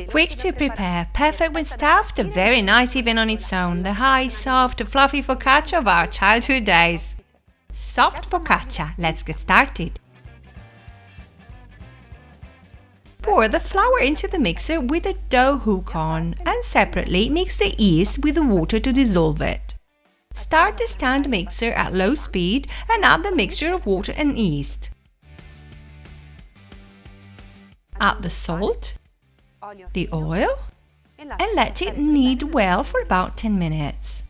Quick to prepare, perfect when stuffed, very nice even on its own, the high, soft, fluffy focaccia of our childhood days. Soft focaccia, let's get started. Pour the flour into the mixer with a dough hook on and separately mix the yeast with the water to dissolve it. Start the stand mixer at low speed and add the mixture of water and yeast. Add the salt, the oil, and let it knead well for about 10 minutes.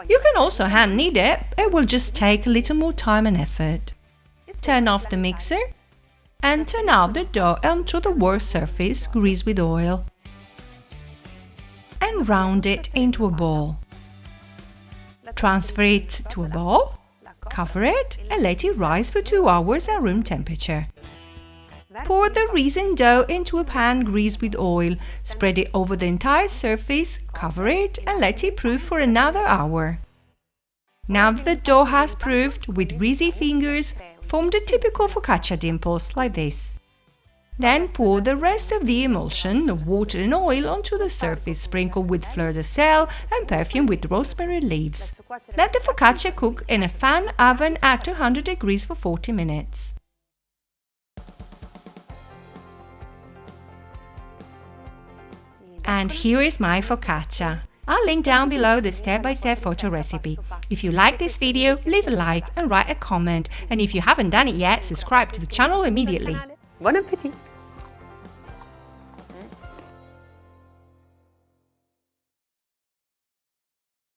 You can also hand knead it, it will just take a little more time and effort. Turn off the mixer and turn out the dough onto the work surface greased with oil and round it into a ball. Transfer it to a bowl, cover it and let it rise for 2 hours at room temperature. Pour the resin dough into a pan greased with oil, spread it over the entire surface, cover it and let it proof for another hour. Now that the dough has proofed, with greasy fingers, form the typical focaccia dimples like this. Then pour the rest of the emulsion of water and oil onto the surface, sprinkle with fleur de sel and perfume with rosemary leaves. Let the focaccia cook in a fan oven at 200 degrees for 40 minutes. And here is my focaccia. I'll link down below the step-by-step photo recipe. If you like this video, leave a like and write a comment. And if you haven't done it yet, subscribe to the channel immediately. Buon appetito!